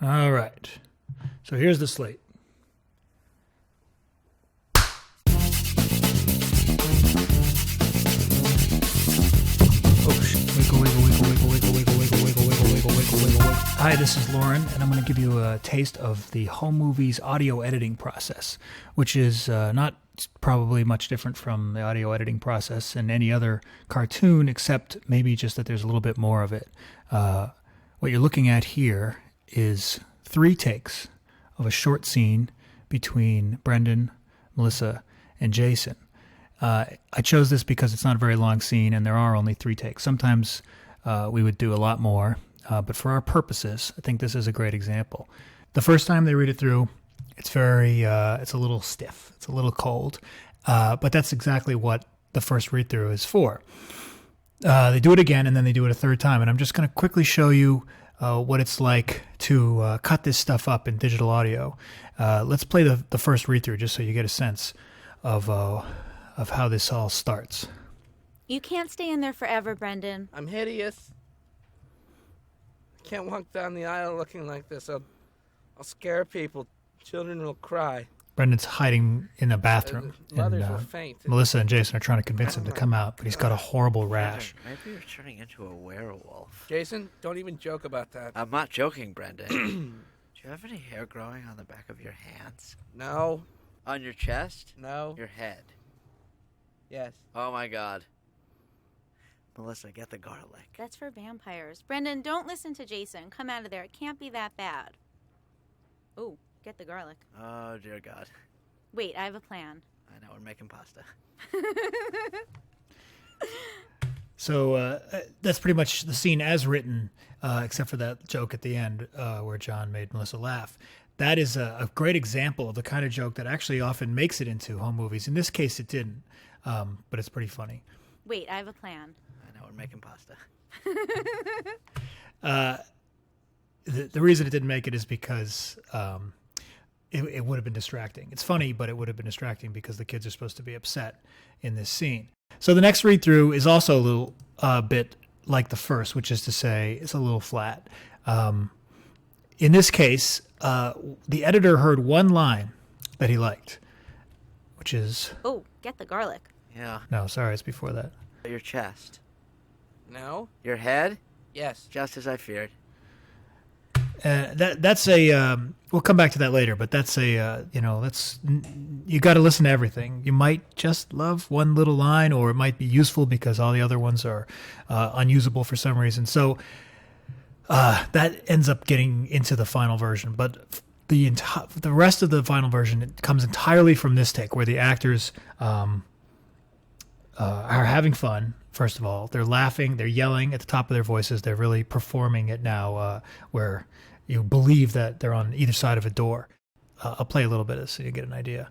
All right. So here's the slate. Hi, this is Lauren, and I'm going to give you a taste of the home movies audio editing process, which is not probably much different from the audio editing process in any other cartoon, except maybe just that there's a little bit more of it. What you're looking at here is 3 takes of a short scene between Brendan, Melissa, and Jason. I chose this because it's not a very long scene, and there are only 3 takes. Sometimes we would do a lot more. But for our purposes, I think this is a great example. The first time they read it through, it's a little stiff. It's a little cold. But that's exactly what the first read through is for. They do it again, and then they do it a third time. And I'm just going to quickly show you what it's like to cut this stuff up in digital audio. Let's play the first read through just so you get a sense of how this all starts. You can't stay in there forever, Brendan. I'm hideous. Can't walk down the aisle looking like this. I'll scare people. Children will cry. Brendan's hiding in a bathroom. Mothers will faint. Melissa and Jason are trying to convince him to come out, but he's got a horrible rash. Maybe you're turning into a werewolf. Jason, don't even joke about that. I'm not joking, Brendan. Do you have any hair growing on the back of your hands? No. On your chest? No. Your head? Yes. Oh my God. Melissa, get the garlic. That's for vampires. Brendan, don't listen to Jason. Come out of there. It can't be that bad. Oh, get the garlic. Oh, dear God. Wait, I have a plan. I know, we're making pasta. So that's pretty much the scene as written, except for that joke at the end where John made Melissa laugh. That is a great example of the kind of joke that actually often makes it into home movies. In this case, it didn't, but it's pretty funny. Wait, I have a plan. I know, we're making pasta. The reason it didn't make it is because it would have been distracting. It's funny, but it would have been distracting because the kids are supposed to be upset in this scene. So the next read-through is also a little bit like the first, which is to say it's a little flat. In this case, the editor heard one line that he liked, which is... Oh, get the garlic. Yeah. No, sorry, it's before that. Your chest. No. Your head? Yes. Just as I feared. That's a we'll come back to that later, but that's a you got to listen to everything. You might just love one little line, or it might be useful because all the other ones are unusable for some reason. So that ends up getting into the final version, but the rest of the final version, it comes entirely from this take, where the actors are having fun. First of all, they're laughing, they're yelling at the top of their voices. They're really performing it now, where you believe that they're on either side of a door. I'll play a little bit so you get an idea.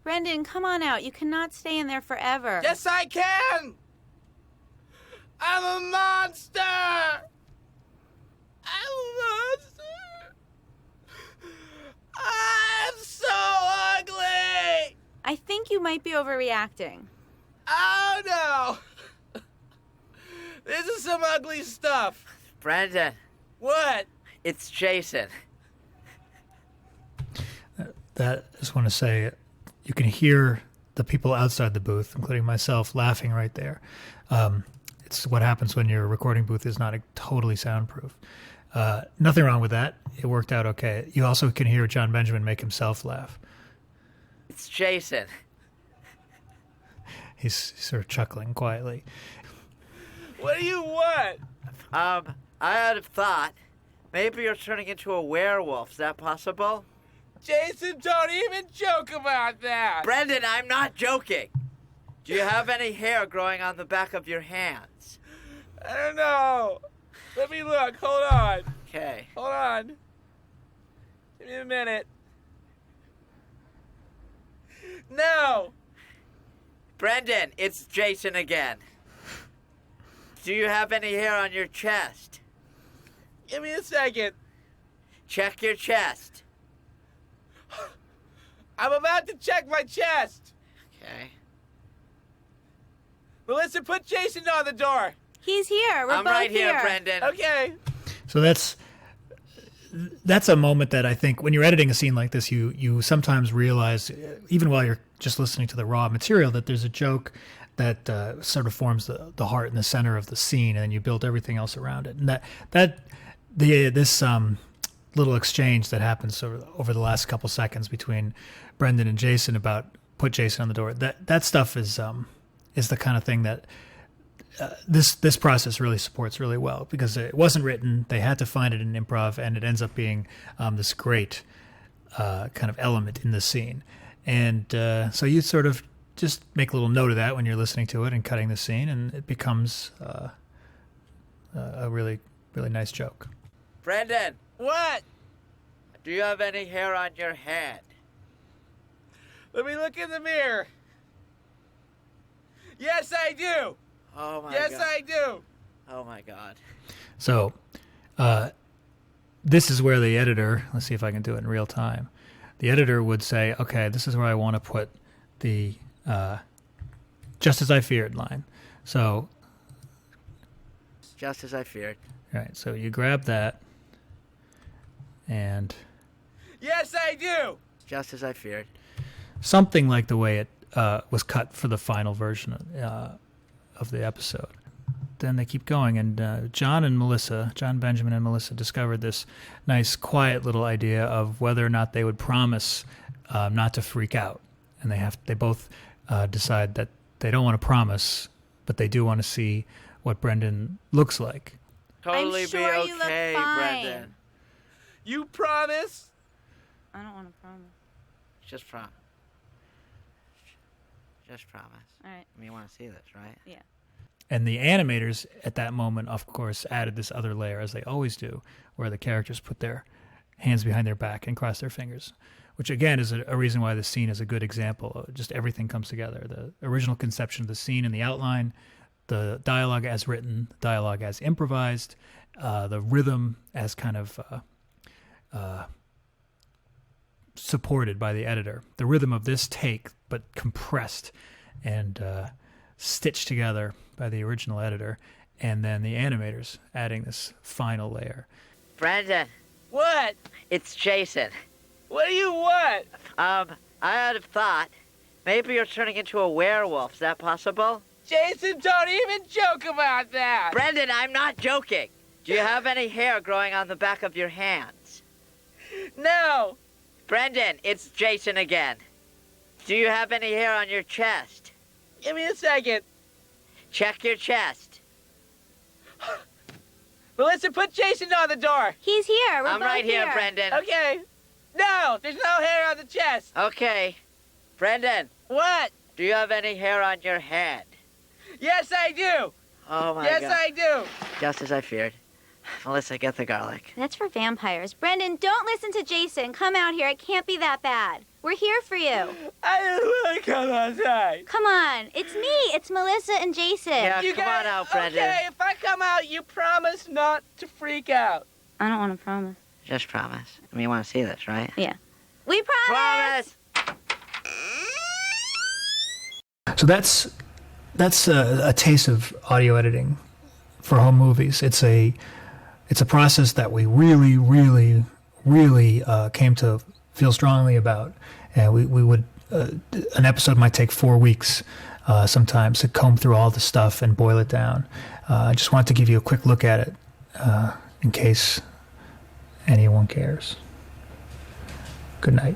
Brendan, come on out. You cannot stay in there forever. Yes, I can! I'm a monster! I'm a monster! I'm so ugly! I think you might be overreacting. Oh, no! This is some ugly stuff. Brendan, What? it's Jason. That I just want to say, you can hear the people outside the booth, including myself, laughing right there. It's what happens when your recording booth is not totally soundproof. Nothing wrong with that. It worked out okay. You also can hear John Benjamin make himself laugh. It's Jason. He's sort of chuckling quietly. What do you want? I had a thought. Maybe you're turning into a werewolf. Is that possible? Jason, don't even joke about that. Brendan, I'm not joking. Do you have any hair growing on the back of your hands? I don't know. Let me look. Hold on. Okay. Hold on. Give me a minute. No. Brendan, it's Jason again. Do you have any hair on your chest? Give me a second. Check your chest. I'm about to check my chest. Okay. Melissa, put Jason on the door. He's here. We're I'm both right here, Brendan. Okay. So that's that's a moment that I think when you're editing a scene like this, you sometimes realize, even while you're just listening to the raw material, that there's a joke that sort of forms the heart and the center of the scene, and then you build everything else around it. And this little exchange that happens over the last couple seconds between Brendan and Jason about put Jason on the door, that stuff is the kind of thing that this process really supports really well, because it wasn't written. They had to find it in improv, and it ends up being this great kind of element in the scene. And so you sort of just make a little note of that when you're listening to it and cutting the scene, and it becomes a really, really nice joke. Brendan, What? do you have any hair on your hand? Let me look in the mirror. Yes, I do. Oh my Yes, god. I do. Oh my god. So this is where the editor, let's see if I can do it in real time. The editor would say, okay, this is where I want to put the just as I feared line. So, Just as I feared. right, so you grab that and Yes, I do. Just as I feared. something like the way it was cut for the final version of the episode. Then they keep going, and John Benjamin and Melissa discovered this nice, quiet little idea of whether or not they would promise not to freak out. And they both decide that they don't want to promise, but they do want to see what Brendan looks like. Totally sure be you look okay, fine. Brendan. You promise? I don't want to promise. Just promise. Just promise. All right. I mean, you want to see this, right? Yeah. And the animators at that moment, of course, added this other layer, as they always do, where the characters put their hands behind their back and cross their fingers, which again is a reason why the scene is a good example. Just everything comes together. The original conception of the scene and the outline, the dialogue as written, the dialogue as improvised, the rhythm as kind of supported by the editor. The rhythm of this take, but compressed and stitched together by the original editor, and then the animators adding this final layer. Brendan, What? it's Jason. What do you want? I had a thought. Maybe you're turning into a werewolf. Is that possible? Jason, don't even joke about that. Brendan, I'm not joking. Do you have any hair growing on the back of your hands? No. Brendan, it's Jason again. Do you have any hair on your chest? Give me a second. Check your chest. Melissa, put Jason on the door. He's here. We're I'm both right here, Brendan. Okay. No, there's no hair on the chest. Okay. Brendan, What? do you have any hair on your head? Yes, I do. Oh my Yes, god. I do. Just as I feared. Melissa, get the garlic. That's for vampires. Brendan, don't listen to Jason. Come out here. It can't be that bad. We're here for you. I just want to come outside. Come on. It's me. It's Melissa and Jason. Yeah, You come on out, Brendan. Okay, if I come out, you promise not to freak out. I don't want to promise. Just promise. I mean, you want to see this, right? Yeah. We promise. Promise! So that's a taste of audio editing for home movies. It's a process that we really, really, really came to feel strongly about. And we would an episode might take 4 weeks sometimes to comb through all the stuff and boil it down. I just wanted to give you a quick look at it in case anyone cares. Good night.